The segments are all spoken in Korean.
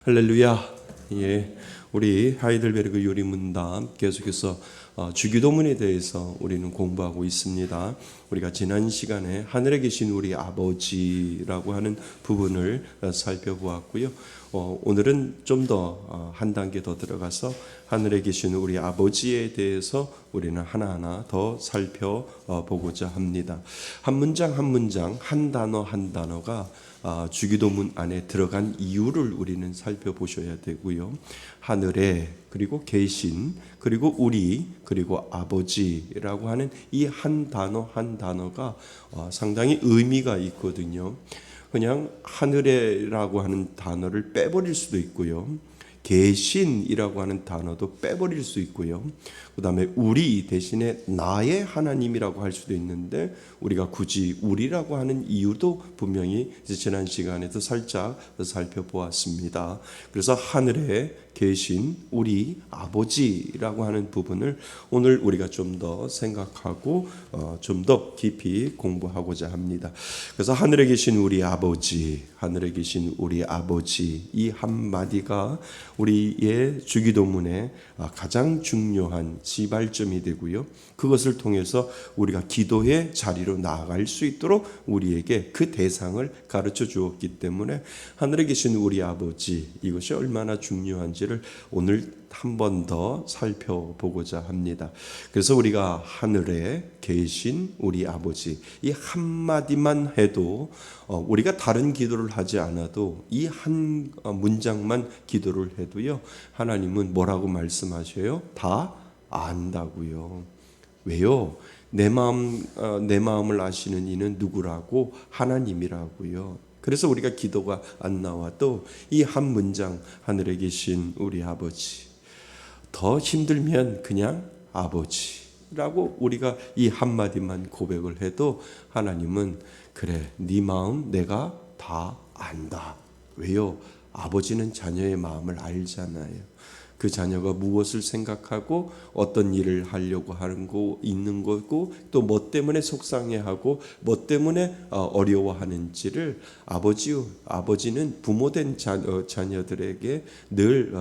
할렐루야. 예, 우리 하이델베르그 요리문답 계속해서 주기도문에 대해서 우리는 공부하고 있습니다. 우리가 지난 시간에 하늘에 계신 우리 아버지라고 하는 부분을 살펴보았고요. 오늘은 좀 더 한 단계 더 들어가서 하늘에 계신 우리 아버지에 대해서 우리는 하나하나 더 살펴보고자 합니다. 한 문장 한 문장, 한 단어 한 단어가 주기도문 안에 들어간 이유를 우리는 살펴보셔야 되고요. 하늘에, 그리고 계신, 그리고 우리, 그리고 아버지라고 하는 이 한 단어 한 단어가 상당히 의미가 있거든요. 그냥 하늘에라고 하는 단어를 빼버릴 수도 있고요. 계신이라고 하는 단어도 빼버릴 수 있고요. 그 다음에 우리 대신에 나의 하나님이라고 할 수도 있는데, 우리가 굳이 우리라고 하는 이유도 분명히 지난 시간에도 살짝 살펴보았습니다. 그래서 하늘에 계신 우리 아버지라고 하는 부분을 오늘 우리가 좀 더 생각하고 좀 더 깊이 공부하고자 합니다. 그래서 하늘에 계신 우리 아버지, 하늘에 계신 우리 아버지, 이 한마디가 우리의 주기도문에 가장 중요한 시발점이 되고요. 그것을 통해서 우리가 기도의 자리로 나아갈 수 있도록 우리에게 그 대상을 가르쳐 주었기 때문에 하늘에 계신 우리 아버지, 이것이 얼마나 중요한지를 오늘 한 번 더 살펴보고자 합니다. 그래서 우리가 하늘에 계신 우리 아버지, 이 한마디만 해도 우리가 다른 기도를 하지 않아도 이 한 문장만 기도를 해도요, 하나님은 뭐라고 말씀하셔요? 다 안다고요. 왜요? 내 마음을 아시는 이는 누구라고? 하나님이라고요. 그래서 우리가 기도가 안 나와도 이 한 문장, 하늘에 계신 우리 아버지, 더 힘들면 그냥 아버지라고 우리가 이 한마디만 고백을 해도 하나님은 그래, 네 마음 내가 다 안다. 왜요? 아버지는 자녀의 마음을 알잖아요. 그 자녀가 무엇을 생각하고 어떤 일을 하려고 하는 거 있는 거고, 또 뭐 때문에 속상해하고 뭐 때문에 어려워하는지를 아버지는 부모된 자녀들에게 늘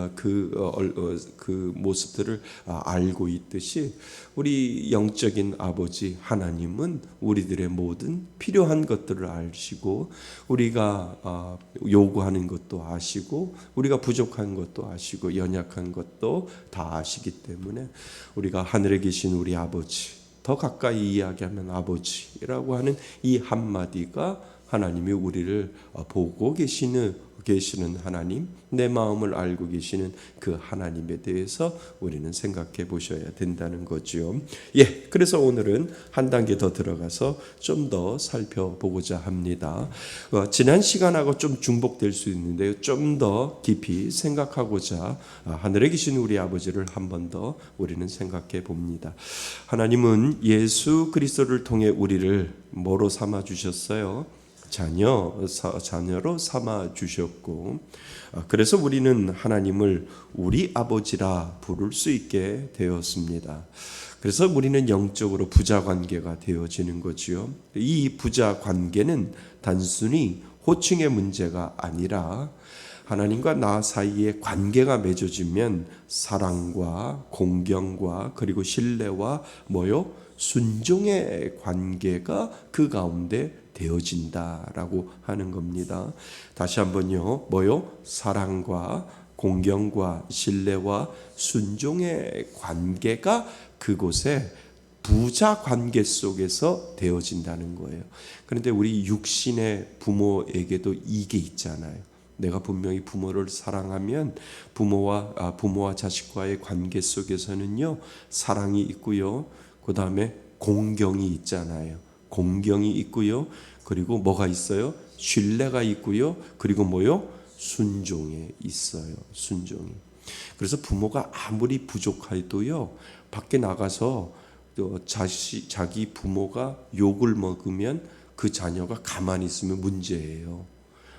그 모습들을 알고 있듯이, 우리 영적인 아버지 하나님은 우리들의 모든 필요한 것들을 아시고, 우리가 요구하는 것도 아시고, 우리가 부족한 것도 아시고, 연약한 것도 다 아시기 때문에 우리가 하늘에 계신 우리 아버지, 더 가까이 이야기하면 아버지라고 하는 이 한마디가 하나님이 우리를 보고 계시는 하나님, 내 마음을 알고 계시는 그 하나님에 대해서 우리는 생각해 보셔야 된다는 거죠. 예, 그래서 오늘은 한 단계 더 들어가서 좀 더 살펴보고자 합니다. 지난 시간하고 좀 중복될 수 있는데요, 좀 더 깊이 생각하고자 하늘에 계신 우리 아버지를 한 번 더 우리는 생각해 봅니다. 하나님은 예수 그리스도를 통해 우리를 뭐로 삼아 주셨어요? 자녀로 삼아 주셨고, 그래서 우리는 하나님을 우리 아버지라 부를 수 있게 되었습니다. 그래서 우리는 영적으로 부자 관계가 되어지는 거지요. 이 부자 관계는 단순히 호칭의 문제가 아니라 하나님과 나 사이에 관계가 맺어지면 사랑과 공경과 그리고 신뢰와 순종의 관계가 그 가운데 되어진다라고 하는 겁니다. 다시 한번요. 사랑과 공경과 신뢰와 순종의 관계가 그곳에 부자 관계 속에서 되어진다는 거예요. 그런데 우리 육신의 부모에게도 이게 있잖아요. 내가 분명히 부모를 사랑하면 부모와 자식과의 관계 속에서는요, 사랑이 있고요, 그 다음에 공경이 있잖아요. 공경이 있고요, 그리고 뭐가 있어요? 신뢰가 있고요, 그리고 순종에 있어요. 순종이. 그래서 부모가 아무리 부족해도요, 밖에 나가서 자기 부모가 욕을 먹으면 그 자녀가 가만히 있으면 문제예요.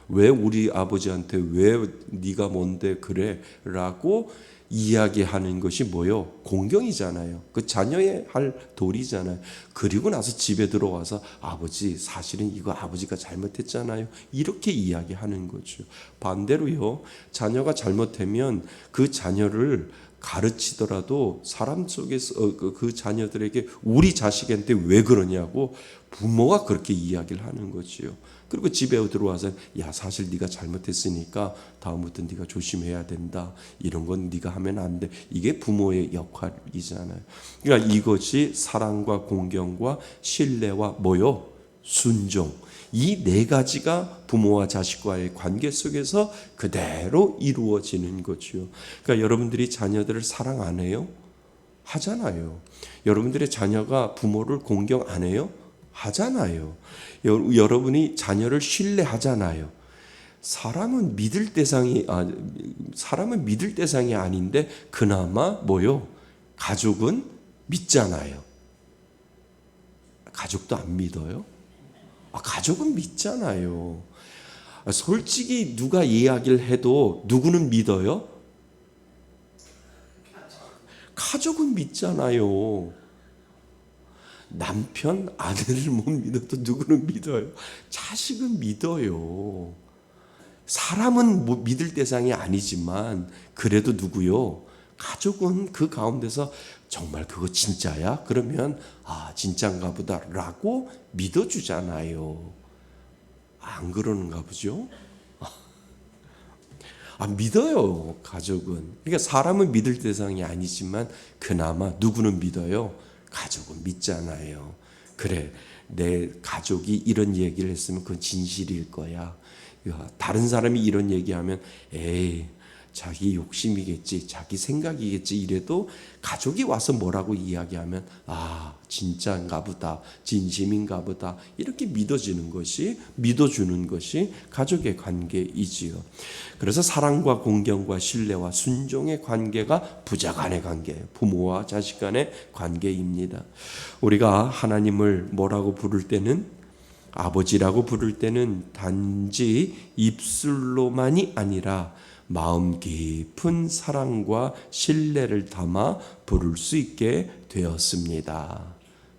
왜 우리 아버지한테 왜 네가 뭔데 그래? 라고 이야기하는 것이 뭐요? 공경이잖아요. 그 자녀의 할 도리잖아요. 그리고 나서 집에 들어와서 아버지 사실은 이거 아버지가 잘못했잖아요. 이렇게 이야기하는 거죠. 반대로요. 자녀가 잘못하면 그 자녀를 가르치더라도 사람 속에서 그 자녀들에게 우리 자식한테 왜 그러냐고 부모가 그렇게 이야기를 하는 거지요. 그리고 집에 들어와서 야 사실 네가 잘못했으니까 다음부터 네가 조심해야 된다. 이런 건 네가 하면 안 돼. 이게 부모의 역할이잖아요. 그러니까 이것이 사랑과 공경과 신뢰와 뭐요? 순종. 이 네 가지가 부모와 자식과의 관계 속에서 그대로 이루어지는 거죠. 그러니까 여러분들이 자녀들을 사랑 안 해요? 하잖아요. 여러분들의 자녀가 부모를 공경 안 해요? 하잖아요. 여러분이 자녀를 신뢰하잖아요. 사람은 믿을 대상이 아닌데 그나마 뭐요? 가족은 믿잖아요. 가족도 안 믿어요? 가족은 믿잖아요. 솔직히 누가 이야기를 해도 누구는 믿어요? 가족은 믿잖아요. 남편, 아내를 못 믿어도 누구는 믿어요? 자식은 믿어요. 사람은 뭐 믿을 대상이 아니지만 그래도 누구요? 가족은 그 가운데서 정말 그거 진짜야? 그러면 진짜인가 보다라고 믿어주잖아요. 안 그러는가 보죠? 믿어요. 가족은. 그러니까 사람은 믿을 대상이 아니지만 그나마 누구는 믿어요? 가족은 믿잖아요. 그래, 내 가족이 이런 얘기를 했으면 그건 진실일 거야. 다른 사람이 이런 얘기하면 에이 자기 욕심이겠지, 자기 생각이겠지 이래도 가족이 와서 뭐라고 이야기하면 진짜인가 보다, 진심인가 보다 이렇게 믿어주는 것이 가족의 관계이지요. 그래서 사랑과 공경과 신뢰와 순종의 관계가 부자 간의 관계예요. 부모와 자식 간의 관계입니다. 우리가 하나님을 뭐라고 부를 때는 아버지라고 부를 때는 단지 입술로만이 아니라 마음 깊은 사랑과 신뢰를 담아 부를 수 있게 되었습니다.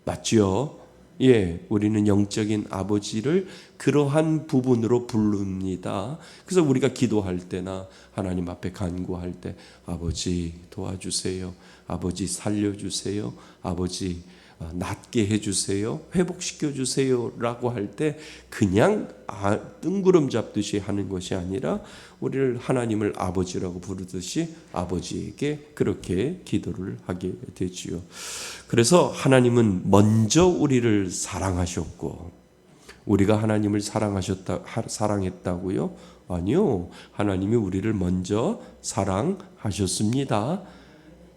맞죠? 예, 우리는 영적인 아버지를 그러한 부분으로 부릅니다. 그래서 우리가 기도할 때나 하나님 앞에 간구할 때 아버지 도와주세요. 아버지 살려주세요. 아버지 낫게 해주세요. 회복시켜주세요. 라고 할 때 그냥 뜬구름 잡듯이 하는 것이 아니라 우리를 하나님을 아버지라고 부르듯이 아버지에게 그렇게 기도를 하게 되지요. 그래서 하나님은 먼저 우리를 사랑하셨고 우리가 하나님을 사랑했다고요? 아니요. 하나님이 우리를 먼저 사랑하셨습니다.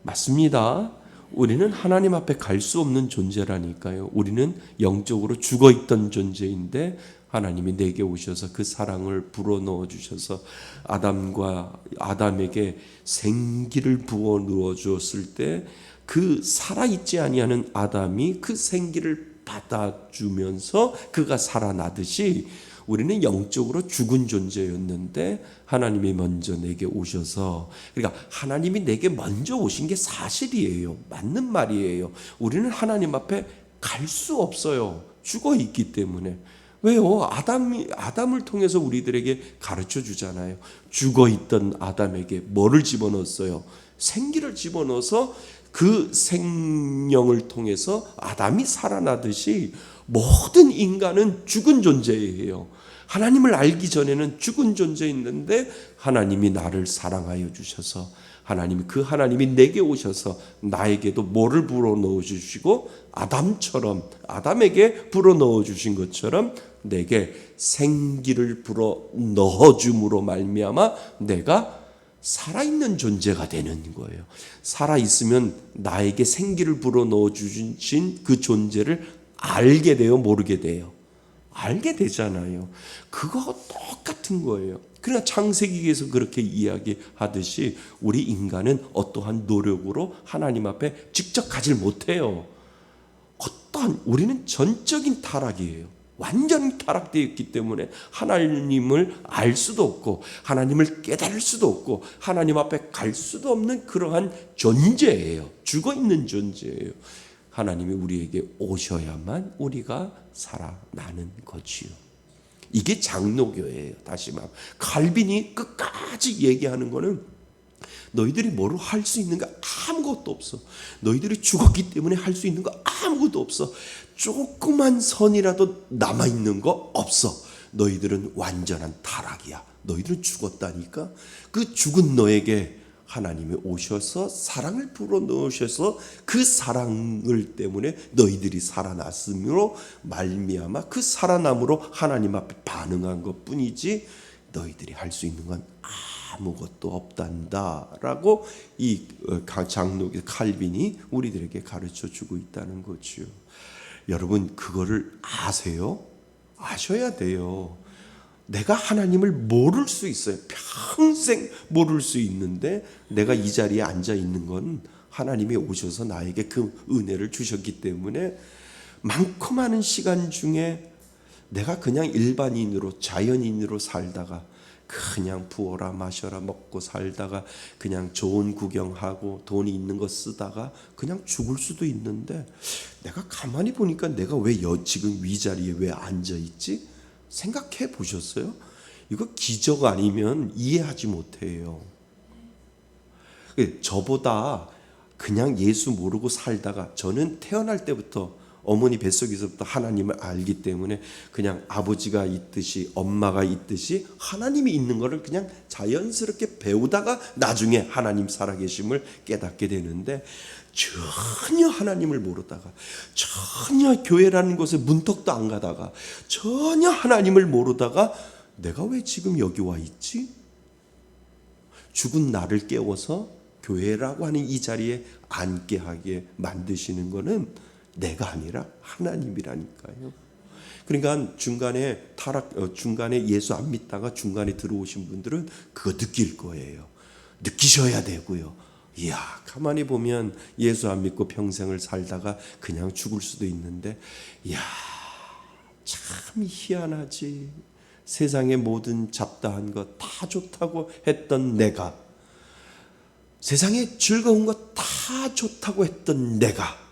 맞습니다. 우리는 하나님 앞에 갈 수 없는 존재라니까요. 우리는 영적으로 죽어있던 존재인데 하나님이 내게 오셔서 그 사랑을 불어넣어 주셔서 아담에게 생기를 부어 넣어 주었을 때 그 살아있지 아니하는 아담이 그 생기를 받아주면서 그가 살아나듯이 우리는 영적으로 죽은 존재였는데 하나님이 먼저 내게 오셔서, 그러니까 하나님이 내게 먼저 오신 게 사실이에요. 맞는 말이에요. 우리는 하나님 앞에 갈 수 없어요. 죽어 있기 때문에. 왜요? 아담을 통해서 우리들에게 가르쳐 주잖아요. 죽어 있던 아담에게 뭐를 집어넣었어요? 생기를 집어넣어서 그 생명을 통해서 아담이 살아나듯이 모든 인간은 죽은 존재예요. 하나님을 알기 전에는 죽은 존재였는데 하나님이 나를 사랑하여 주셔서 하나님이 내게 오셔서 나에게도 뭐를 불어넣어 주시고 아담에게 불어넣어 주신 것처럼 내게 생기를 불어넣어 줌으로 말미암아 내가 살아있는 존재가 되는 거예요. 살아있으면 나에게 생기를 불어넣어 주신 그 존재를 알게 돼요? 모르게 돼요? 알게 되잖아요. 그거 똑같은 거예요. 그러나 창세기에서 그렇게 이야기하듯이 우리 인간은 어떠한 노력으로 하나님 앞에 직접 가질 못해요. 우리는 전적인 타락이에요. 완전 타락되어 있기 때문에 하나님을 알 수도 없고 하나님을 깨달을 수도 없고 하나님 앞에 갈 수도 없는 그러한 존재예요. 죽어있는 존재예요. 하나님이 우리에게 오셔야만 우리가 살아나는 거지요. 이게 장로교예요. 다시 말 칼빈이 끝까지 얘기하는 거는 너희들이 뭐로 할 수 있는 거 아무것도 없어. 너희들이 죽었기 때문에 할 수 있는 거 아무것도 없어. 조그만 선이라도 남아있는 거 없어. 너희들은 완전한 타락이야. 너희들은 죽었다니까. 그 죽은 너에게 하나님이 오셔서 사랑을 불어넣으셔서 그 사랑을 때문에 너희들이 살아났으므로 말미암아 그 살아남으로 하나님 앞에 반응한 것뿐이지 너희들이 할 수 있는 건 아무것도 없단다라고 이 장로 칼빈이 우리들에게 가르쳐 주고 있다는 거죠. 여러분 그거를 아세요? 아셔야 돼요. 내가 하나님을 모를 수 있어요. 평생 모를 수 있는데 내가 이 자리에 앉아 있는 건 하나님이 오셔서 나에게 그 은혜를 주셨기 때문에 많고 많은 시간 중에 내가 그냥 일반인으로 자연인으로 살다가 그냥 부어라 마셔라 먹고 살다가 그냥 좋은 구경하고 돈이 있는 거 쓰다가 그냥 죽을 수도 있는데 내가 가만히 보니까 내가 왜 지금 이 자리에 왜 앉아 있지? 생각해 보셨어요? 이거 기적 아니면 이해하지 못해요. 저보다 그냥 예수 모르고 살다가 저는 태어날 때부터 어머니 뱃속에서부터 하나님을 알기 때문에 그냥 아버지가 있듯이 엄마가 있듯이 하나님이 있는 것을 그냥 자연스럽게 배우다가 나중에 하나님 살아계심을 깨닫게 되는데 전혀 하나님을 모르다가 전혀 교회라는 곳에 문턱도 안 가다가 전혀 하나님을 모르다가 내가 왜 지금 여기 와 있지? 죽은 나를 깨워서 교회라고 하는 이 자리에 앉게 하게 만드시는 것은 내가 아니라 하나님이라니까요. 그러니까 중간에 예수 안 믿다가 중간에 들어오신 분들은 그거 느낄 거예요. 느끼셔야 되고요. 이야, 가만히 보면 예수 안 믿고 평생을 살다가 그냥 죽을 수도 있는데, 이야, 참 희한하지. 세상의 모든 잡다한 것 다 좋다고 했던 내가, 세상의 즐거운 것 다 좋다고 했던 내가,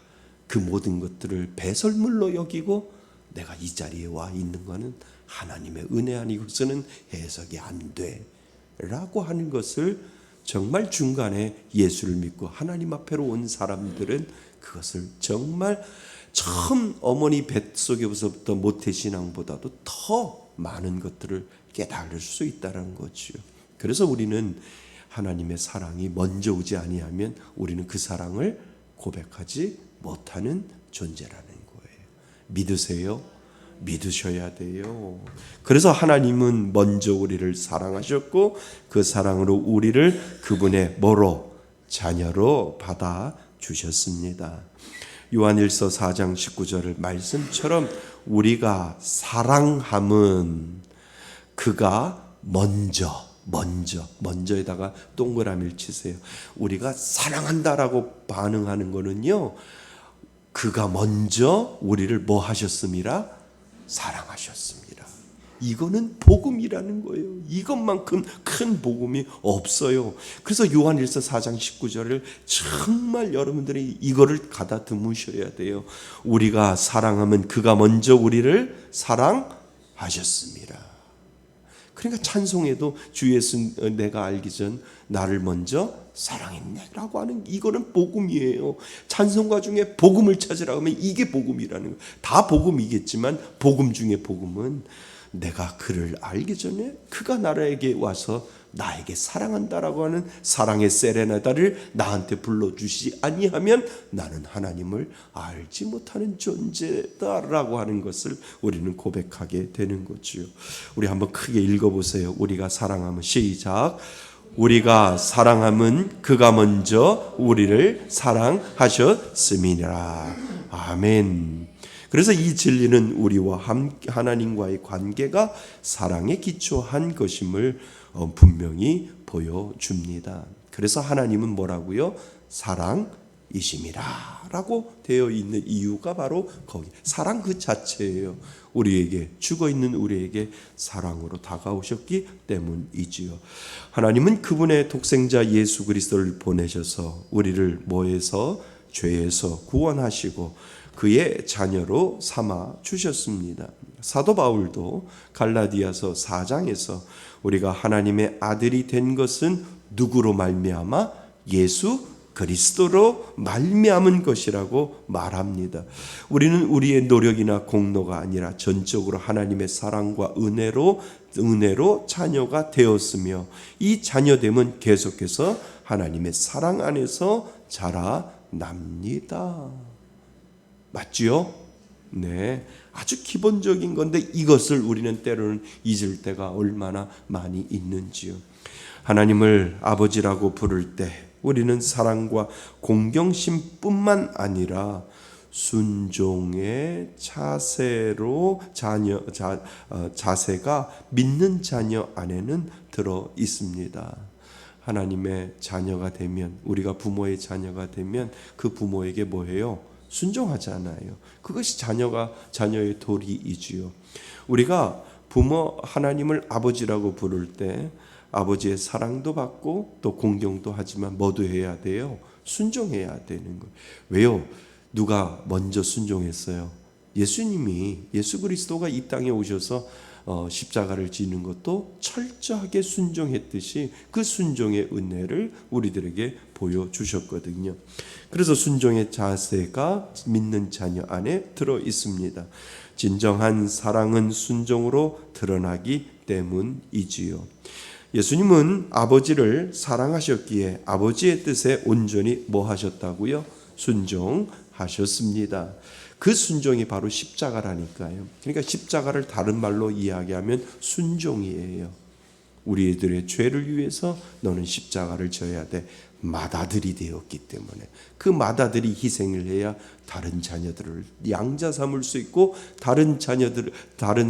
그 모든 것들을 배설물로 여기고 내가 이 자리에 와 있는 것은 하나님의 은혜 아니고서는 해석이 안 돼 라고 하는 것을 정말 중간에 예수를 믿고 하나님 앞에로 온 사람들은 그것을 정말 처음 어머니 뱃속에서부터 모태신앙보다도 더 많은 것들을 깨달을 수 있다는 거죠. 그래서 우리는 하나님의 사랑이 먼저 오지 아니하면 우리는 그 사랑을 고백하지 못하는 존재라는 거예요. 믿으세요? 믿으셔야 돼요. 그래서 하나님은 먼저 우리를 사랑하셨고 그 사랑으로 우리를 그분의 뭐로? 자녀로 받아 주셨습니다. 요한일서 4장 19절 말씀처럼 우리가 사랑함은 그가 먼저에다가 동그라미를 치세요. 우리가 사랑한다라고 반응하는 거는요, 그가 먼저 우리를 뭐 하셨습니다? 사랑하셨습니다. 이거는 복음이라는 거예요. 이것만큼 큰 복음이 없어요. 그래서 요한일서 4장 19절을 정말 여러분들이 이거를 가다듬으셔야 돼요. 우리가 사랑하면 그가 먼저 우리를 사랑하셨습니다. 그러니까 찬송에도 주 예수 내가 알기 전 나를 먼저 사랑했네 라고 하는 이거는 복음이에요. 찬송가 중에 복음을 찾으라고 하면 이게 복음이라는 거예요. 다 복음이겠지만 복음 중에 복음은 내가 그를 알기 전에 그가 나에게 와서 나에게 사랑한다라고 하는 사랑의 세레나다를 나한테 불러주시지 아니하면 나는 하나님을 알지 못하는 존재다라고 하는 것을 우리는 고백하게 되는 거지요. 우리 한번 크게 읽어보세요. 우리가 사랑하면 시작. 우리가 사랑함은 그가 먼저 우리를 사랑하셨음이니라. 아멘. 그래서 이 진리는 우리와 하나님과의 관계가 사랑에 기초한 것임을 분명히 보여줍니다. 그래서 하나님은 뭐라고요? 사랑이시다. 이심이라 라고 되어 있는 이유가 바로 거기 사랑 그 자체예요. 우리에게 죽어있는 우리에게 사랑으로 다가오셨기 때문이지요. 하나님은 그분의 독생자 예수 그리스도를 보내셔서 우리를 뭐에서? 죄에서 구원하시고 그의 자녀로 삼아 주셨습니다. 사도 바울도 갈라디아서 4장에서 우리가 하나님의 아들이 된 것은 누구로 말미암아? 예수 그리스도로 말미암은 것이라고 말합니다. 우리는 우리의 노력이나 공로가 아니라 전적으로 하나님의 사랑과 은혜로 자녀가 되었으며 이 자녀됨은 계속해서 하나님의 사랑 안에서 자라납니다. 맞지요? 네, 아주 기본적인 건데 이것을 우리는 때로는 잊을 때가 얼마나 많이 있는지요. 하나님을 아버지라고 부를 때 우리는 사랑과 공경심뿐만 아니라 순종의 자세가 믿는 자녀 안에는 들어 있습니다. 하나님의 자녀가 되면, 우리가 부모의 자녀가 되면 그 부모에게 뭐해요? 순종하잖아요. 그것이 자녀의 도리이지요. 우리가 하나님을 아버지라고 부를 때 아버지의 사랑도 받고 또 공경도 하지만 뭐도 해야 돼요? 순종해야 되는 거예요. 왜요? 누가 먼저 순종했어요? 예수 그리스도가 이 땅에 오셔서 십자가를 지는 것도 철저하게 순종했듯이 그 순종의 은혜를 우리들에게 보여주셨거든요. 그래서 순종의 자세가 믿는 자녀 안에 들어 있습니다. 진정한 사랑은 순종으로 드러나기 때문이지요. 예수님은 아버지를 사랑하셨기에 아버지의 뜻에 온전히 뭐 하셨다고요? 순종하셨습니다. 그 순종이 바로 십자가라니까요. 그러니까 십자가를 다른 말로 이야기하면 순종이에요. 우리들의 죄를 위해서 너는 십자가를 져야 돼. 맏아들이 되었기 때문에 그 맏아들이 희생을 해야 다른 자녀들을 양자 삼을 수 있고 다른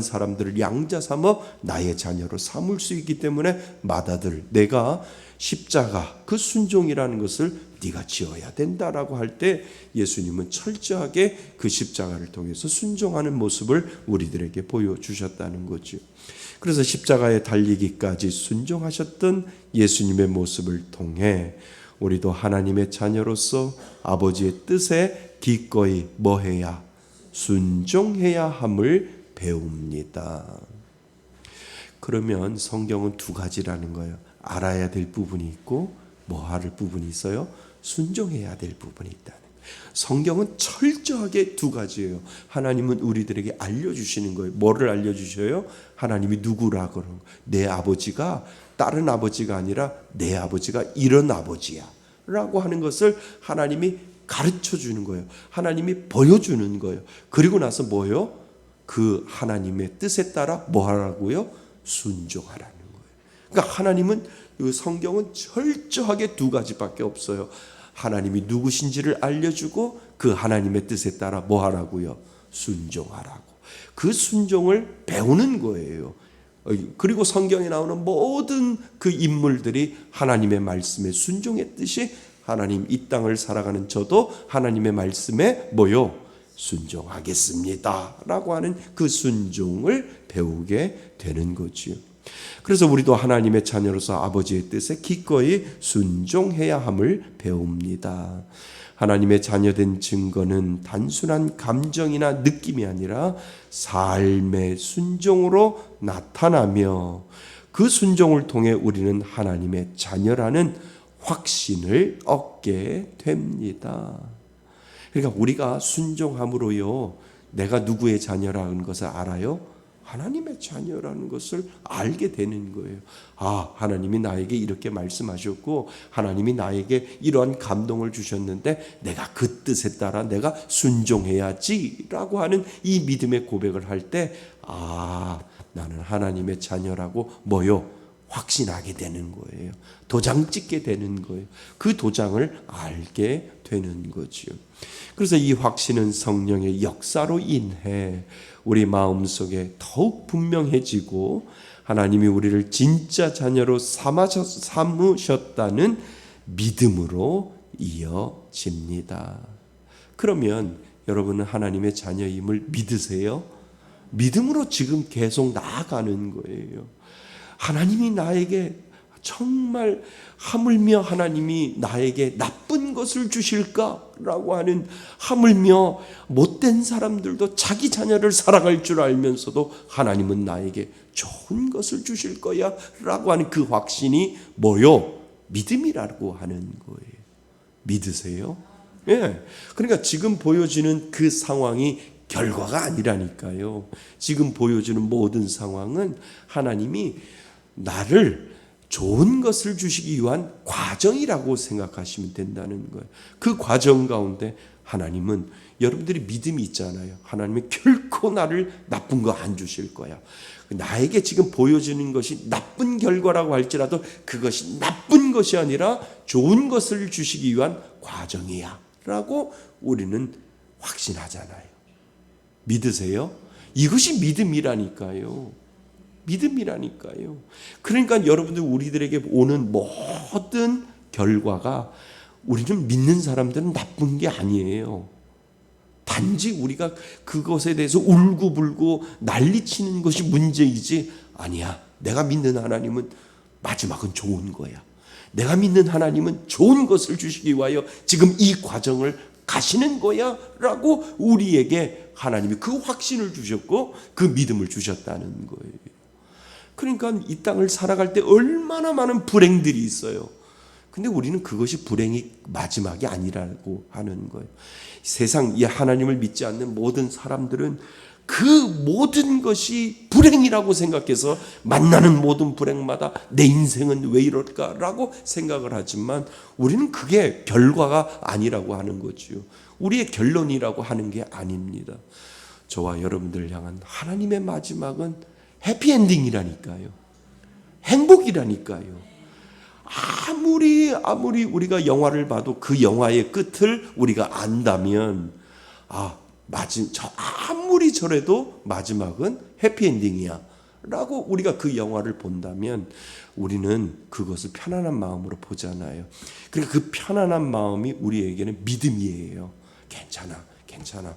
사람들을 양자 삼아 나의 자녀로 삼을 수 있기 때문에 맏아들, 내가 십자가, 그 순종이라는 것을 네가 지어야 된다라고 할 때 예수님은 철저하게 그 십자가를 통해서 순종하는 모습을 우리들에게 보여주셨다는 거죠. 그래서 십자가에 달리기까지 순종하셨던 예수님의 모습을 통해 우리도 하나님의 자녀로서 아버지의 뜻에 기꺼이 뭐해야? 순종해야 함을 배웁니다. 그러면 성경은 두 가지라는 거예요. 알아야 될 부분이 있고 뭐 할 부분이 있어요? 순종해야 될 부분이 있다는 거예요. 성경은 철저하게 두 가지예요. 하나님은 우리들에게 알려주시는 거예요. 뭐를 알려주셔요? 하나님이 누구라 그러는 거예요. 내 아버지가 다른 아버지가 아니라 내 아버지가 이런 아버지야 라고 하는 것을 하나님이 가르쳐 주는 거예요. 하나님이 보여주는 거예요. 그리고 나서 뭐예요? 그 하나님의 뜻에 따라 뭐 하라고요? 순종하라는 거예요. 그러니까 하나님은, 성경은 철저하게 두 가지밖에 없어요. 하나님이 누구신지를 알려주고 그 하나님의 뜻에 따라 뭐 하라고요? 순종하라고. 그 순종을 배우는 거예요. 그리고 성경에 나오는 모든 그 인물들이 하나님의 말씀에 순종했듯이 하나님 이 땅을 살아가는 저도 하나님의 말씀에 뭐요? 순종하겠습니다 라고 하는 그 순종을 배우게 되는 거지요. 그래서 우리도 하나님의 자녀로서 아버지의 뜻에 기꺼이 순종해야 함을 배웁니다. 하나님의 자녀된 증거는 단순한 감정이나 느낌이 아니라 삶의 순종으로 나타나며 그 순종을 통해 우리는 하나님의 자녀라는 확신을 얻게 됩니다. 그러니까 우리가 순종함으로요, 내가 누구의 자녀라는 것을 알아요? 하나님의 자녀라는 것을 알게 되는 거예요. 아, 하나님이 나에게 이렇게 말씀하셨고 하나님이 나에게 이러한 감동을 주셨는데 내가 그 뜻에 따라 내가 순종해야지 라고 하는 이 믿음의 고백을 할 때, 아, 나는 하나님의 자녀라고 뭐요? 확신하게 되는 거예요. 도장 찍게 되는 거예요. 그 도장을 알게 되는 거지요. 그래서 이 확신은 성령의 역사로 인해 우리 마음속에 더욱 분명해지고 하나님이 우리를 진짜 자녀로 삼으셨다는 믿음으로 이어집니다. 그러면 여러분은 하나님의 자녀임을 믿으세요? 믿음으로 지금 계속 나아가는 거예요. 하나님이 나에게 정말 하물며 하나님이 나에게 나쁜 것을 주실까라고 하는, 하물며 못된 사람들도 자기 자녀를 사랑할 줄 알면서도 하나님은 나에게 좋은 것을 주실 거야 라고 하는 그 확신이 뭐요? 믿음이라고 하는 거예요. 믿으세요? 예. 그러니까 지금 보여지는 그 상황이 결과가 아니라니까요. 지금 보여주는 모든 상황은 하나님이 나를 좋은 것을 주시기 위한 과정이라고 생각하시면 된다는 거예요. 그 과정 가운데 하나님은, 여러분들이 믿음이 있잖아요. 하나님이 결코 나를 나쁜 거 안 주실 거야. 나에게 지금 보여지는 것이 나쁜 결과라고 할지라도 그것이 나쁜 것이 아니라 좋은 것을 주시기 위한 과정이야 라고 우리는 확신하잖아요. 믿으세요? 이것이 믿음이라니까요. 믿음이라니까요. 그러니까 여러분들, 우리들에게 오는 모든 결과가, 우리는 믿는 사람들은 나쁜 게 아니에요. 단지 우리가 그것에 대해서 울고불고 난리치는 것이 문제이지, 아니야, 내가 믿는 하나님은 마지막은 좋은 거야. 내가 믿는 하나님은 좋은 것을 주시기 위하여 지금 이 과정을 가시는 거야 라고 우리에게 하나님이 그 확신을 주셨고 그 믿음을 주셨다는 거예요. 그러니까 이 땅을 살아갈 때 얼마나 많은 불행들이 있어요. 근데 우리는 그것이 불행이 마지막이 아니라고 하는 거예요. 세상 이 하나님을 믿지 않는 모든 사람들은 그 모든 것이 불행이라고 생각해서 만나는 모든 불행마다 내 인생은 왜 이럴까라고 생각을 하지만, 우리는 그게 결과가 아니라고 하는 거죠. 우리의 결론이라고 하는 게 아닙니다. 저와 여러분들을 향한 하나님의 마지막은 해피엔딩이라니까요. 행복이라니까요. 아무리 우리가 영화를 봐도 그 영화의 끝을 우리가 안다면, 아무리 저래도 마지막은 해피엔딩이야 라고 우리가 그 영화를 본다면 우리는 그것을 편안한 마음으로 보잖아요. 그러니까 그 편안한 마음이 우리에게는 믿음이에요. 괜찮아.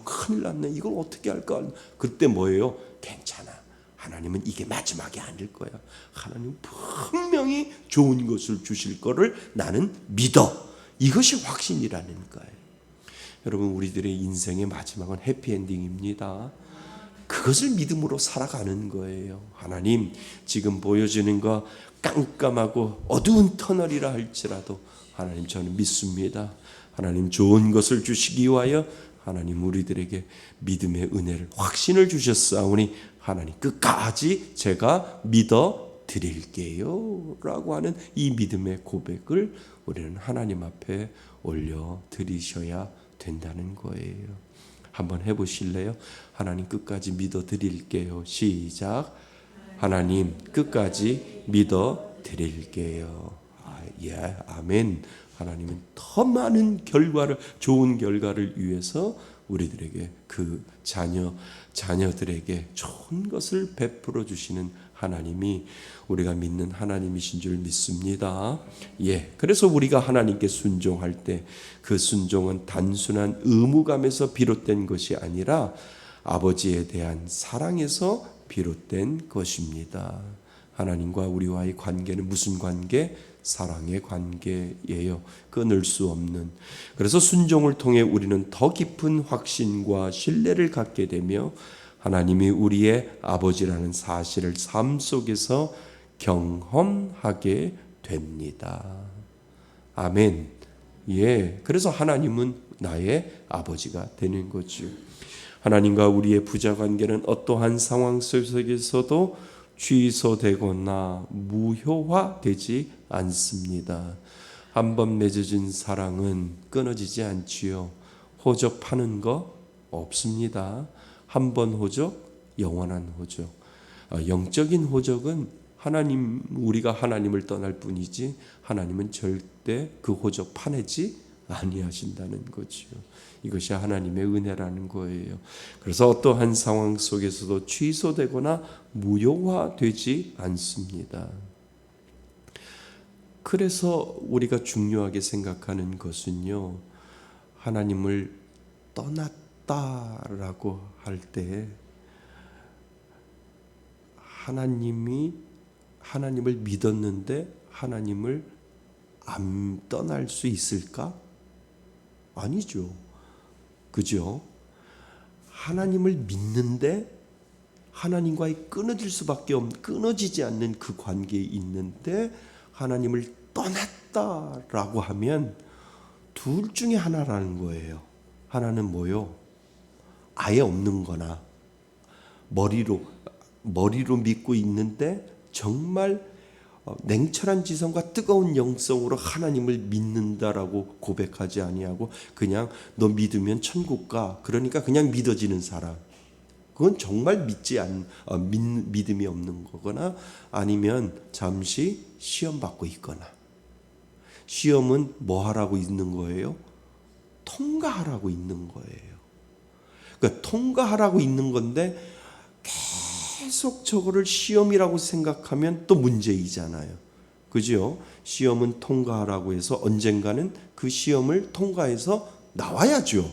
큰일 났네. 이걸 어떻게 할까? 그때 뭐예요? 괜찮아. 하나님은 이게 마지막이 아닐 거야. 하나님은 분명히 좋은 것을 주실 거를 나는 믿어. 이것이 확신이라는 거예요. 여러분, 우리들의 인생의 마지막은 해피엔딩입니다. 그것을 믿음으로 살아가는 거예요. 하나님, 지금 보여지는 거 깜깜하고 어두운 터널이라 할지라도 하나님, 저는 믿습니다. 하나님 좋은 것을 주시기 위하여 하나님 우리들에게 믿음의 은혜를, 확신을 주셨사오니 하나님 끝까지 제가 믿어 드릴게요 라고 하는 이 믿음의 고백을 우리는 하나님 앞에 올려 드리셔야 된다는 거예요. 한번 해보실래요? 하나님 끝까지 믿어 드릴게요. 시작. 하나님 끝까지 믿어 드릴게요. 예, 아멘. 하나님은 더 많은 결과를, 좋은 결과를 위해서 우리들에게, 그 자녀들에게 좋은 것을 베풀어 주시는 하나님이 우리가 믿는 하나님이신 줄 믿습니다. 예, 그래서 우리가 하나님께 순종할 때 그 순종은 단순한 의무감에서 비롯된 것이 아니라 아버지에 대한 사랑에서 비롯된 것입니다. 하나님과 우리와의 관계는 무슨 관계? 사랑의 관계예요. 끊을 수 없는. 그래서 순종을 통해 우리는 더 깊은 확신과 신뢰를 갖게 되며 하나님이 우리의 아버지라는 사실을 삶 속에서 경험하게 됩니다. 아멘. 예, 그래서 하나님은 나의 아버지가 되는 거죠. 하나님과 우리의 부자 관계는 어떠한 상황 속에서도 취소되거나 무효화되지 않습니다. 한번 맺어진 사랑은 끊어지지 않지요. 호적하는 거 없습니다. 한 번 호적, 영원한 호적. 영적인 호적은 우리가 하나님을 떠날 뿐이지 하나님은 절대 그 호적 파내지 아니하신다는 거죠. 이것이 하나님의 은혜라는 거예요. 그래서 어떠한 상황 속에서도 취소되거나 무효화되지 않습니다. 그래서 우리가 중요하게 생각하는 것은요, 하나님을 떠났다라고 할 때 하나님을 믿었는데 하나님을 안 떠날 수 있을까? 아니죠. 그죠? 하나님을 믿는데 하나님과의 끊어지지 않는 그 관계에 있는데 하나님을 떠났다라고 하면 둘 중에 하나라는 거예요. 하나는 뭐요? 아예 없는 거나 머리로 믿고 있는데 정말 냉철한 지성과 뜨거운 영성으로 하나님을 믿는다라고 고백하지 아니하고 그냥 너 믿으면 천국 가. 그러니까 그냥 믿어지는 사람. 그건 정말 믿음이 없는 거거나 아니면 잠시 시험 받고 있거나. 시험은 뭐 하라고 있는 거예요? 통과하라고 있는 거예요. 그러니까 통과하라고 있는 건데 계속 저거를 시험이라고 생각하면 또 문제이잖아요. 그죠? 시험은 통과하라고 해서 언젠가는 그 시험을 통과해서 나와야죠.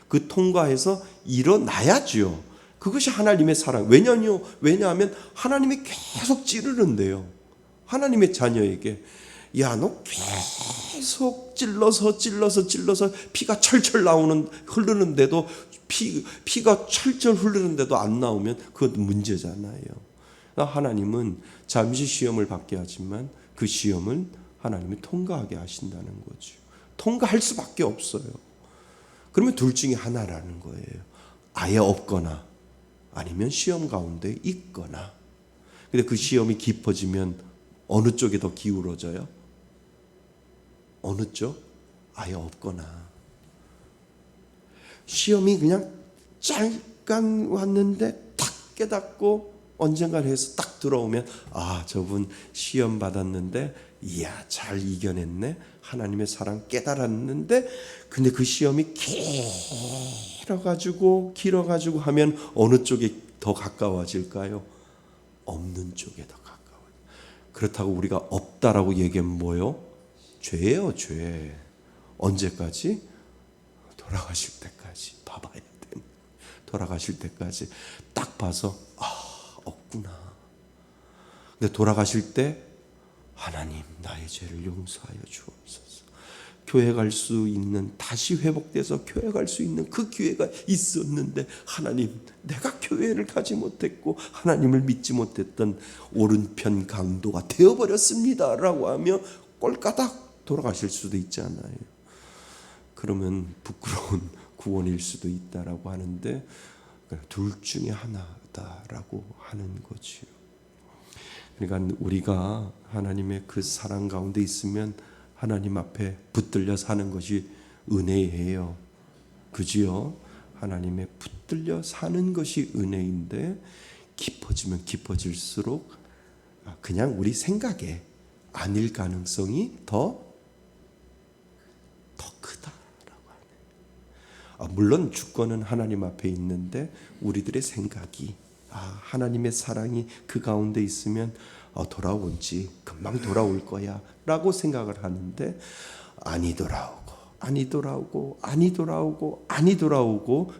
그 통과해서 일어나야죠. 그것이 하나님의 사랑. 왜냐하면 하나님이 계속 찌르는데요. 하나님의 자녀에게 야, 너 계속 찔러서 피가 철철 흐르는데도 피가 철철 흐르는데도 안 나오면 그것 문제잖아요. 하나님은 잠시 시험을 받게 하지만 그 시험은 하나님이 통과하게 하신다는 거죠. 통과할 수밖에 없어요. 그러면 둘 중에 하나라는 거예요. 아예 없거나 아니면 시험 가운데 있거나. 근데 그 시험이 깊어지면 어느 쪽에 더 기울어져요? 어느 쪽? 아예 없거나. 시험이 그냥 잠깐 왔는데 탁 깨닫고 언젠가 해서 딱 들어오면 저분 시험 받았는데 이야 잘 이겨냈네. 하나님의 사랑 깨달았는데 근데 그 시험이 길어가지고 하면 어느 쪽에 더 가까워질까요? 없는 쪽에 더 가까워요. 그렇다고 우리가 없다라고 얘기하면 뭐요? 죄예요, 죄. 언제까지? 돌아가실 때까지 봐봐야 돼. 돌아가실 때까지 딱 봐서 없구나. 근데 돌아가실 때 하나님 나의 죄를 용서하여 주옵소서. 교회 갈 수 있는 다시 회복돼서 교회 갈 수 있는 그 기회가 있었는데 하나님 내가 교회를 가지 못했고 하나님을 믿지 못했던 오른편 강도가 되어버렸습니다라고 하며 꼴까닥 돌아가실 수도 있잖아요. 그러면 부끄러운 구원일 수도 있다라고 하는데 둘 중에 하나다라고 하는 거지요. 그러니까 우리가 하나님의 그 사랑 가운데 있으면 하나님 앞에 붙들려 사는 것이 은혜예요. 그지요? 하나님의 붙들려 사는 것이 은혜인데 깊어지면 깊어질수록 그냥 우리 생각에 아닐 가능성이 더 크다라고 하네요. 물론 주권은 하나님 앞에 있는데 우리들의 생각이 하나님의 사랑이 그 가운데 있으면 돌아오지 금방 돌아올 거야 라고 생각을 하는데 아니 돌아오고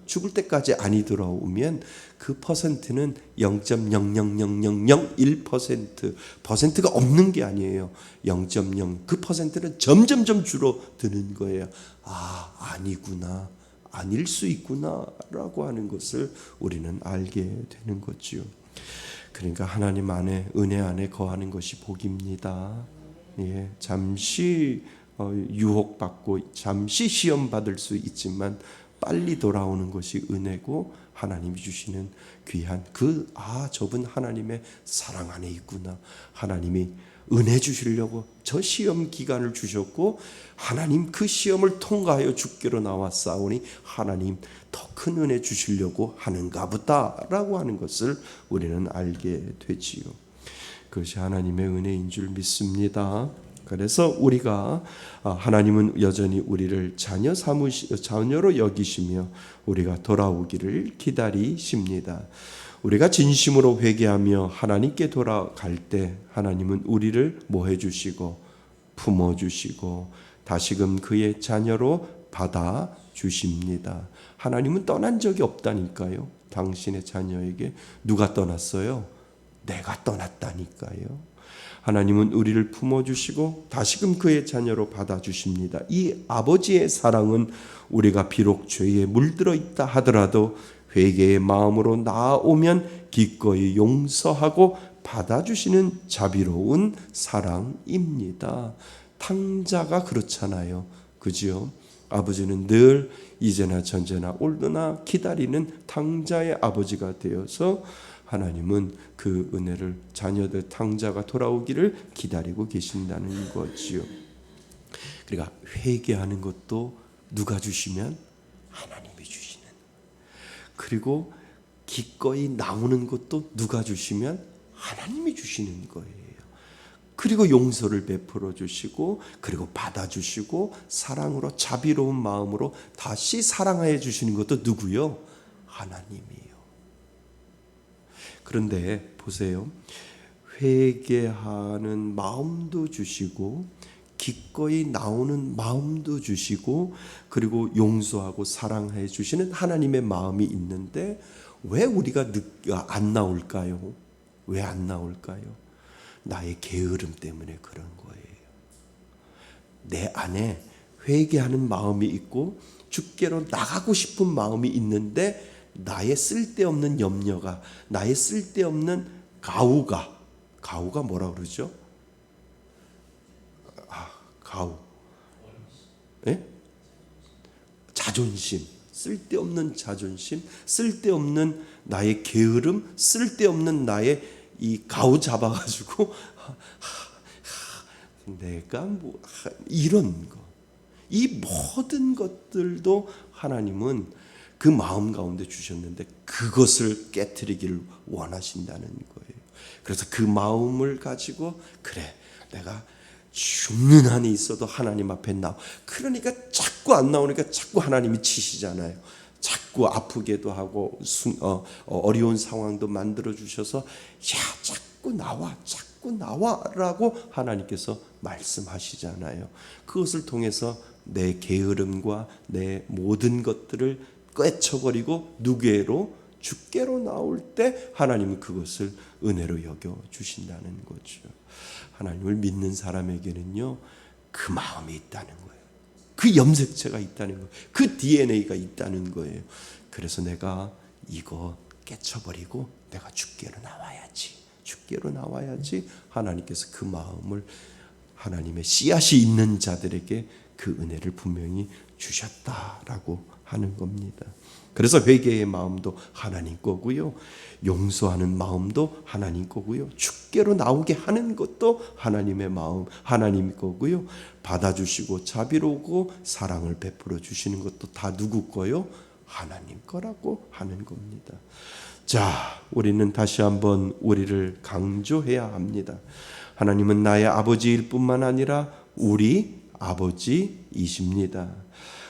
죽을 때까지 아니 돌아오면 그 퍼센트는 0.00001%가 없는 게 아니에요. 0.0 그 퍼센트는 점점점 줄어드는 거예요. 아니구나, 아닐 수 있구나라고 하는 것을 우리는 알게 되는 거지요. 그러니까 하나님 안에 은혜 안에 거하는 것이 복입니다. 잠시 유혹받고 잠시 시험 받을 수 있지만 빨리 돌아오는 것이 은혜고 하나님이 주시는 귀한 저분 하나님의 사랑 안에 있구나. 하나님이 은혜 주시려고 저 시험 기간을 주셨고 하나님 그 시험을 통과하여 주께로 나왔사오니 하나님 더 큰 은혜 주시려고 하는가 보다라고 하는 것을 우리는 알게 되지요. 그것이 하나님의 은혜인 줄 믿습니다. 그래서 우리가 하나님은 여전히 우리를 자녀로 여기시며 우리가 돌아오기를 기다리십니다. 우리가 진심으로 회개하며 하나님께 돌아갈 때 하나님은 우리를 뭐 해주시고 품어주시고 다시금 그의 자녀로 받아주십니다. 하나님은 떠난 적이 없다니까요. 당신의 자녀에게 누가 떠났어요? 내가 떠났다니까요. 하나님은 우리를 품어주시고 다시금 그의 자녀로 받아주십니다. 이 아버지의 사랑은 우리가 비록 죄에 물들어 있다 하더라도 회개의 마음으로 나아오면 기꺼이 용서하고 받아주시는 자비로운 사랑입니다. 탕자가 그렇잖아요. 그죠? 아버지는 늘 이제나 전제나 올드나 기다리는 탕자의 아버지가 되어서 하나님은 그 은혜를 자녀들 탕자가 돌아오기를 기다리고 계신다는 거지요. 그러니까 회개하는 것도 누가 주시면 하나님이 주시는. 그리고 기꺼이 나오는 것도 누가 주시면 하나님이 주시는 거예요. 그리고 용서를 베풀어 주시고 그리고 받아주시고 사랑으로 자비로운 마음으로 다시 사랑해 주시는 것도 누구요? 하나님이요. 그런데 보세요. 회개하는 마음도 주시고 기꺼이 나오는 마음도 주시고 그리고 용서하고 사랑해 주시는 하나님의 마음이 있는데 왜 우리가 안 나올까요? 왜 안 나올까요? 나의 게으름 때문에 그런 거예요. 내 안에 회개하는 마음이 있고 주께로 나가고 싶은 마음이 있는데 나의 쓸데없는 염려가, 나의 쓸데없는 가우가 뭐라 그러죠? 가우. 예? 자존심. 쓸데없는 자존심, 쓸데없는 나의 게으름, 쓸데없는 나의 이 가우 잡아가지고 내가 뭐 이런 거, 이 모든 것들도 하나님은 그 마음 가운데 주셨는데 그것을 깨트리기를 원하신다는 거예요. 그래서 그 마음을 가지고 그래 내가 죽는 한이 있어도 하나님 앞에 나와. 그러니까 자꾸 안 나오니까 자꾸 하나님이 치시잖아요. 자꾸 아프게도 하고 어려운 상황도 만들어 주셔서 야 자꾸 나와라고 하나님께서 말씀하시잖아요. 그것을 통해서 내 게으름과 내 모든 것들을 꿰쳐버리고 누구로? 주께로 나올 때 하나님은 그것을 은혜로 여겨 주신다는 거죠. 하나님을 믿는 사람에게는요 그 마음이 있다는 거예요. 그 염색체가 있다는 거예요. 그 DNA가 있다는 거예요. 그래서 내가 이거 깨쳐버리고 내가 주께로 나와야지 하나님께서 그 마음을 하나님의 씨앗이 있는 자들에게 그 은혜를 분명히 주셨다라고 하는 겁니다. 그래서 회개의 마음도 하나님 거고요. 용서하는 마음도 하나님 거고요. 주께로 나오게 하는 것도 하나님의 마음, 하나님 거고요. 받아주시고 자비로우고 사랑을 베풀어 주시는 것도 다 누구 거요? 하나님 거라고 하는 겁니다. 자, 우리는 다시 한번 우리를 강조해야 합니다. 하나님은 나의 아버지일 뿐만 아니라 우리 아버지이십니다.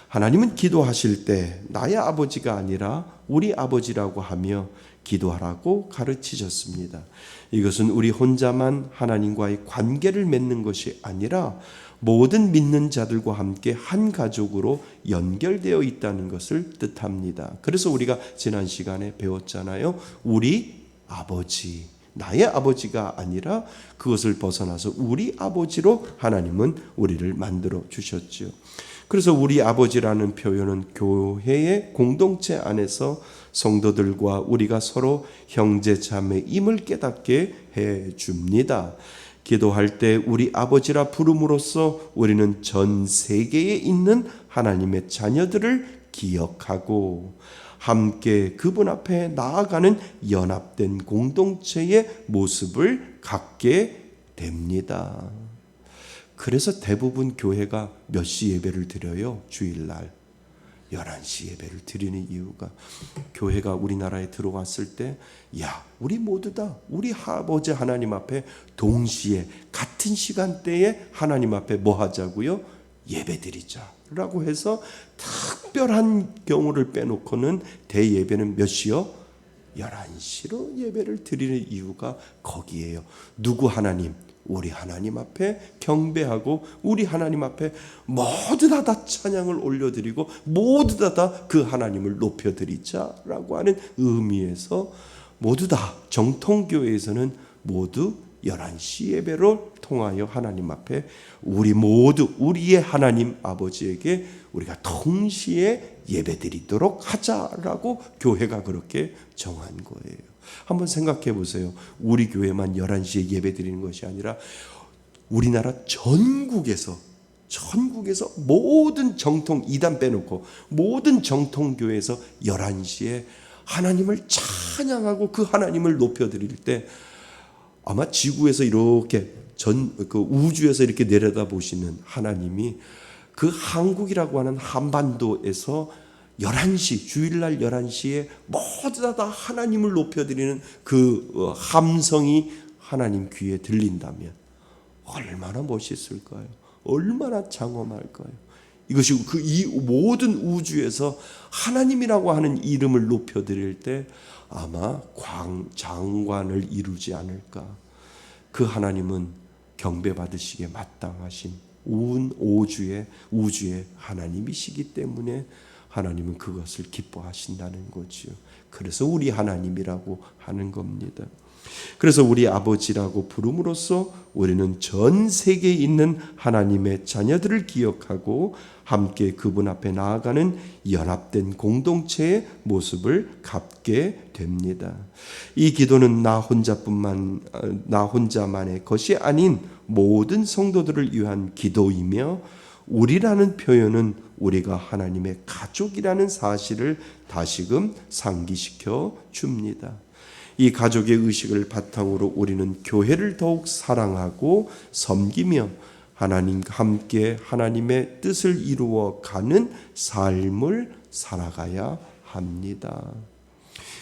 하나님은 기도하실 때 나의 아버지가 아니라 우리 아버지라고 하며 기도하라고 가르치셨습니다. 이것은 우리 혼자만 하나님과의 관계를 맺는 것이 아니라 모든 믿는 자들과 함께 한 가족으로 연결되어 있다는 것을 뜻합니다. 그래서 우리가 지난 시간에 배웠잖아요. 우리 아버지, 나의 아버지가 아니라 그것을 벗어나서 우리 아버지로 하나님은 우리를 만들어 주셨죠. 그래서 우리 아버지라는 표현은 교회의 공동체 안에서 성도들과 우리가 서로 형제 자매임을 깨닫게 해 줍니다. 기도할 때 우리 아버지라 부름으로써 우리는 전 세계에 있는 하나님의 자녀들을 기억하고 함께 그분 앞에 나아가는 연합된 공동체의 모습을 갖게 됩니다. 그래서 대부분 교회가 몇 시 예배를 드려요? 주일날 11시 예배를 드리는 이유가 교회가 우리나라에 들어왔을 때 우리 모두 다 우리 아버지 하나님 앞에 동시에 같은 시간대에 하나님 앞에 뭐 하자고요? 예배 드리자라고 해서 특별한 경우를 빼놓고는 대예배는 몇 시요? 11시로 예배를 드리는 이유가 거기에요. 누구 하나님? 우리 하나님 앞에 경배하고 우리 하나님 앞에 모두 다 찬양을 올려드리고 모두 다 그 하나님을 높여드리자라고 하는 의미에서 모두 다 정통교회에서는 모두 11시 예배로 통하여 하나님 앞에 우리 모두 우리의 하나님 아버지에게 우리가 동시에 예배드리도록 하자라고 교회가 그렇게 정한 거예요. 한번 생각해 보세요. 우리 교회만 11시에 예배드리는 것이 아니라 우리나라 전국에서 모든 정통 이단 빼놓고 모든 정통교회에서 11시에 하나님을 찬양하고 그 하나님을 높여드릴 때 아마 지구에서 이렇게 그 우주에서 이렇게 내려다 보시는 하나님이 그 한국이라고 하는 한반도에서 11시 주일날 11시에 모두 다 하나님을 높여드리는 그 함성이 하나님 귀에 들린다면 얼마나 멋있을까요? 얼마나 장엄할까요? 이것이 이 모든 우주에서 하나님이라고 하는 이름을 높여드릴 때 아마 장관을 이루지 않을까. 그 하나님은 경배받으시기에 마땅하신 온 우주의 하나님이시기 때문에 하나님은 그것을 기뻐하신다는 거지요. 그래서 우리 하나님이라고 하는 겁니다. 그래서 우리 아버지라고 부름으로써 우리는 전 세계에 있는 하나님의 자녀들을 기억하고 함께 그분 앞에 나아가는 연합된 공동체의 모습을 갖게 됩니다. 이 기도는 나 혼자만의 것이 아닌 모든 성도들을 위한 기도이며 우리라는 표현은 우리가 하나님의 가족이라는 사실을 다시금 상기시켜 줍니다. 이 가족의 의식을 바탕으로 우리는 교회를 더욱 사랑하고 섬기며 하나님과 함께 하나님의 뜻을 이루어가는 삶을 살아가야 합니다.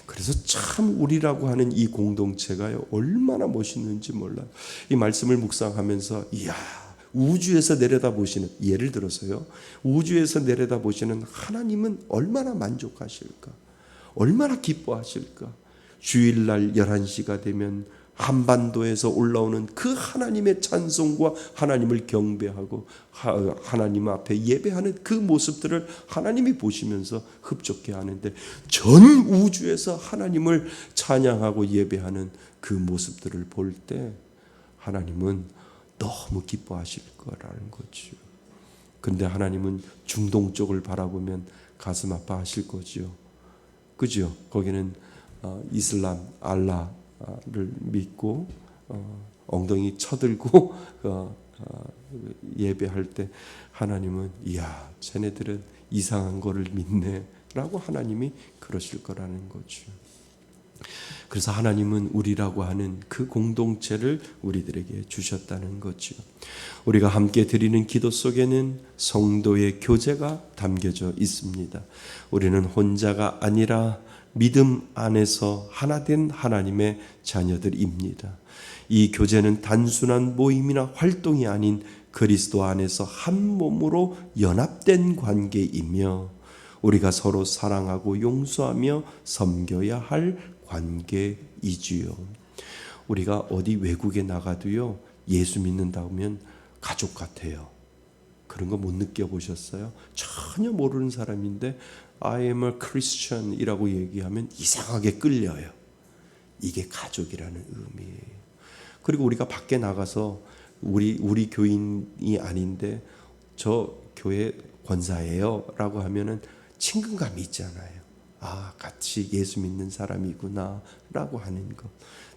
그래서 참 우리라고 하는 이 공동체가 얼마나 멋있는지 몰라요. 이 말씀을 묵상하면서 이야, 우주에서 내려다보시는, 예를 들어서요, 우주에서 내려다보시는 하나님은 얼마나 만족하실까, 얼마나 기뻐하실까. 주일날 11시가 되면 한반도에서 올라오는 그 하나님의 찬송과 하나님을 경배하고 하나님 앞에 예배하는 그 모습들을 하나님이 보시면서 흡족해 하는데, 전 우주에서 하나님을 찬양하고 예배하는 그 모습들을 볼 때 하나님은 너무 기뻐하실 거라는 거죠. 근데 하나님은 중동 쪽을 바라보면 가슴 아파하실 거죠. 그죠? 거기는 이슬람 알라를 믿고 엉덩이 쳐들고 예배할 때 하나님은 이야, 쟤네들은 이상한 거를 믿네 라고 하나님이 그러실 거라는 거죠. 그래서 하나님은 우리라고 하는 그 공동체를 우리들에게 주셨다는 거죠. 우리가 함께 드리는 기도 속에는 성도의 교제가 담겨져 있습니다. 우리는 혼자가 아니라 믿음 안에서 하나 된 하나님의 자녀들입니다. 이 교제는 단순한 모임이나 활동이 아닌 그리스도 안에서 한 몸으로 연합된 관계이며 우리가 서로 사랑하고 용서하며 섬겨야 할 관계이지요. 우리가 어디 외국에 나가도요, 예수 믿는다 하면 가족 같아요. 그런 거 못 느껴보셨어요? 전혀 모르는 사람인데 I am a Christian 이라고 얘기하면 이상하게 끌려요. 이게 가족이라는 의미예요. 그리고 우리가 밖에 나가서 우리 교인이 아닌데 저 교회 권사예요 라고 하면은 친근감이 있잖아요. 아, 같이 예수 믿는 사람이구나 라고 하는 것.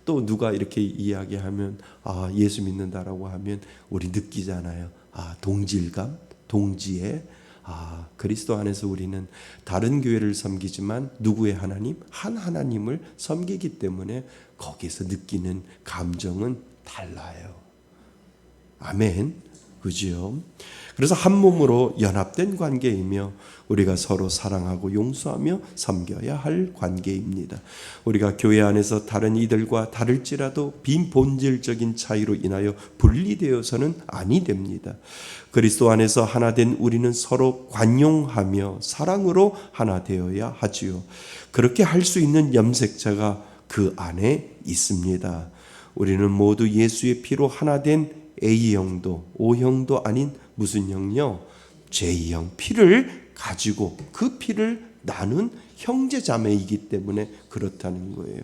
또 누가 이렇게 이야기하면 아, 예수 믿는다라고 하면 우리 느끼잖아요. 아, 동질감, 동지애. 아, 그리스도 안에서 우리는 다른 교회를 섬기지만 누구의 하나님? 한 하나님을 섬기기 때문에 거기서 느끼는 감정은 달라요. 아멘. 그죠? 그래서 한 몸으로 연합된 관계이며 우리가 서로 사랑하고 용서하며 섬겨야 할 관계입니다. 우리가 교회 안에서 다른 이들과 다를지라도 빈본질적인 차이로 인하여 분리되어서는 아니 됩니다. 그리스도 안에서 하나 된 우리는 서로 관용하며 사랑으로 하나 되어야 하지요. 그렇게 할 수 있는 염색자가 그 안에 있습니다. 우리는 모두 예수의 피로 하나 된 A형도 O형도 아닌 무슨 형요? J형 피를 가지고 그 피를 나눈 형제자매이기 때문에 그렇다는 거예요.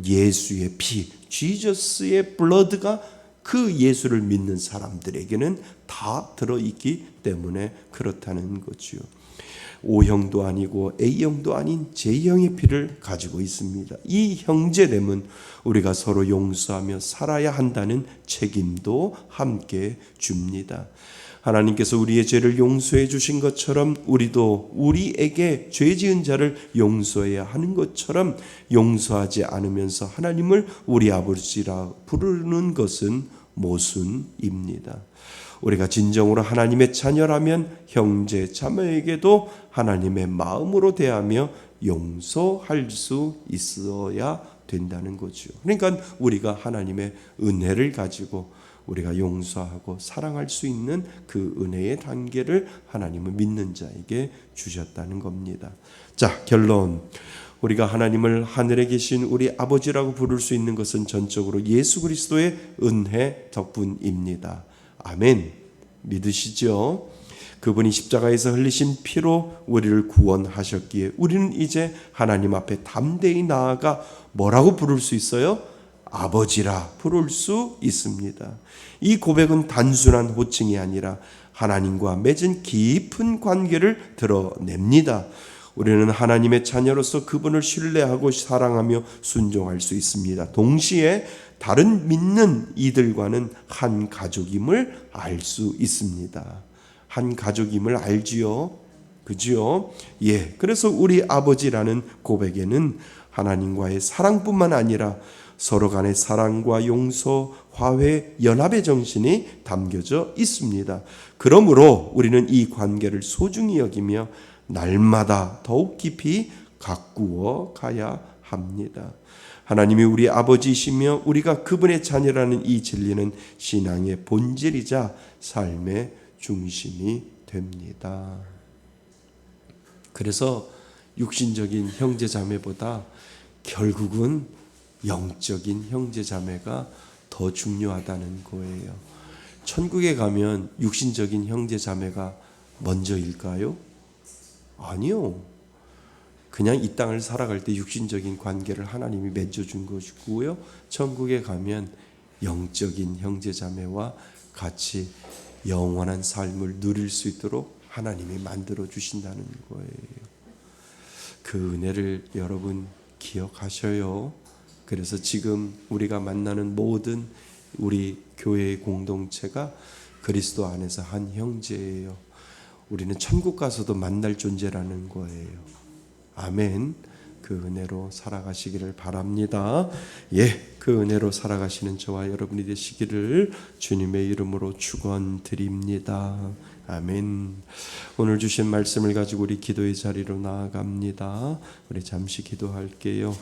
예수의 피, 지저스의 블러드가 그 예수를 믿는 사람들에게는 다 들어있기 때문에 그렇다는 거죠. O형도 아니고 A형도 아닌 J형의 피를 가지고 있습니다. 이 형제됨은 우리가 서로 용서하며 살아야 한다는 책임도 함께 줍니다. 하나님께서 우리의 죄를 용서해 주신 것처럼 우리도 우리에게 죄 지은 자를 용서해야 하는 것처럼 용서하지 않으면서 하나님을 우리 아버지라 부르는 것은 모순입니다. 우리가 진정으로 하나님의 자녀라면 형제 자매에게도 하나님의 마음으로 대하며 용서할 수 있어야 된다는 거죠. 그러니까 우리가 하나님의 은혜를 가지고 우리가 용서하고 사랑할 수 있는 그 은혜의 단계를 하나님은 믿는 자에게 주셨다는 겁니다. 자, 결론. 우리가 하나님을 하늘에 계신 우리 아버지라고 부를 수 있는 것은 전적으로 예수 그리스도의 은혜 덕분입니다. 아멘. 믿으시죠? 그분이 십자가에서 흘리신 피로 우리를 구원하셨기에 우리는 이제 하나님 앞에 담대히 나아가 뭐라고 부를 수 있어요? 아버지라 부를 수 있습니다. 이 고백은 단순한 호칭이 아니라 하나님과 맺은 깊은 관계를 드러냅니다. 우리는 하나님의 자녀로서 그분을 신뢰하고 사랑하며 순종할 수 있습니다. 동시에 다른 믿는 이들과는 한 가족임을 알 수 있습니다. 한 가족임을 알지요. 그지요? 예. 그래서 우리 아버지라는 고백에는 하나님과의 사랑뿐만 아니라 서로 간의 사랑과 용서, 화해, 연합의 정신이 담겨져 있습니다. 그러므로 우리는 이 관계를 소중히 여기며 날마다 더욱 깊이 가꾸어 가야 합니다. 하나님이 우리 아버지이시며 우리가 그분의 자녀라는 이 진리는 신앙의 본질이자 삶의 중심이 됩니다. 그래서 육신적인 형제자매보다 결국은 영적인 형제자매가 더 중요하다는 거예요. 천국에 가면 육신적인 형제자매가 먼저일까요? 아니요. 그냥 이 땅을 살아갈 때 육신적인 관계를 하나님이 맺어준 것이고요. 천국에 가면 영적인 형제자매와 같이 영원한 삶을 누릴 수 있도록 하나님이 만들어 주신다는 거예요. 그 은혜를 여러분 기억하셔요. 그래서 지금 우리가 만나는 모든 우리 교회의 공동체가 그리스도 안에서 한 형제예요. 우리는 천국 가서도 만날 존재라는 거예요. 아멘. 그 은혜로 살아가시기를 바랍니다. 예, 그 은혜로 살아가시는 저와 여러분이 되시기를 주님의 이름으로 축원드립니다. 아멘. 오늘 주신 말씀을 가지고 우리 기도의 자리로 나아갑니다. 우리 잠시 기도할게요.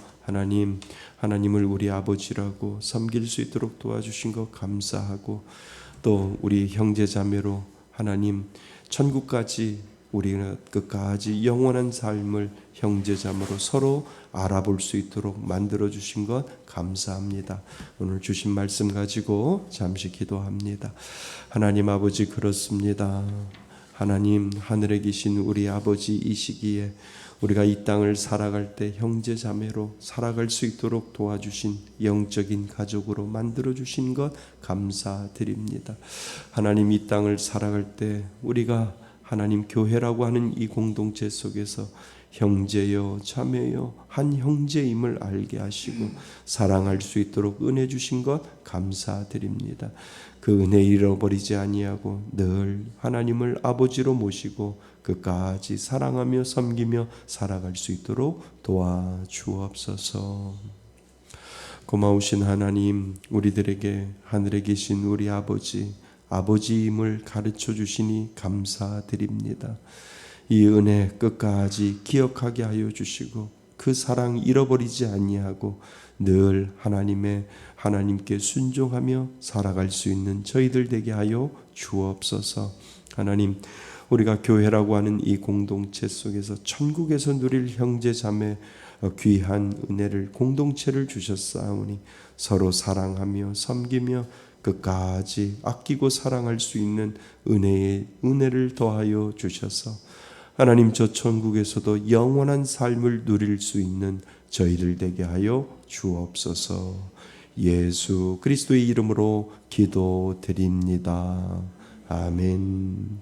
하나님을 우리 아버지라고 섬길 수 있도록 도와주신 것 감사하고 또 우리 형제 자매로 하나님 천국까지 우리는 끝까지 영원한 삶을 형제자매로 서로 알아볼 수 있도록 만들어 주신 것 감사합니다. 오늘 주신 말씀 가지고 잠시 기도합니다. 하나님 아버지 그렇습니다. 하나님 하늘에 계신 우리 아버지이시기에 우리가 이 땅을 살아갈 때 형제자매로 살아갈 수 있도록 도와주신 영적인 가족으로 만들어 주신 것 감사드립니다. 하나님 이 땅을 살아갈 때 우리가 하나님 교회라고 하는 이 공동체 속에서 형제여 자매여 한 형제임을 알게 하시고 사랑할 수 있도록 은혜 주신 것 감사드립니다. 그 은혜 잃어버리지 아니하고 늘 하나님을 아버지로 모시고 끝까지 사랑하며 섬기며 살아갈 수 있도록 도와주옵소서. 고마우신 하나님, 우리들에게 하늘에 계신 우리 아버지임을 가르쳐 주시니 감사드립니다. 이 은혜 끝까지 기억하게 하여 주시고 그 사랑 잃어버리지 아니하고 늘 하나님께 순종하며 살아갈 수 있는 저희들 되게 하여 주옵소서. 하나님, 우리가 교회라고 하는 이 공동체 속에서 천국에서 누릴 형제 자매 귀한 은혜를 공동체를 주셨사오니 서로 사랑하며 섬기며 끝까지 아끼고 사랑할 수 있는 은혜를 더하여 주셔서 하나님 저 천국에서도 영원한 삶을 누릴 수 있는 저희들 되게 하여 주옵소서. 예수 그리스도의 이름으로 기도드립니다. 아멘.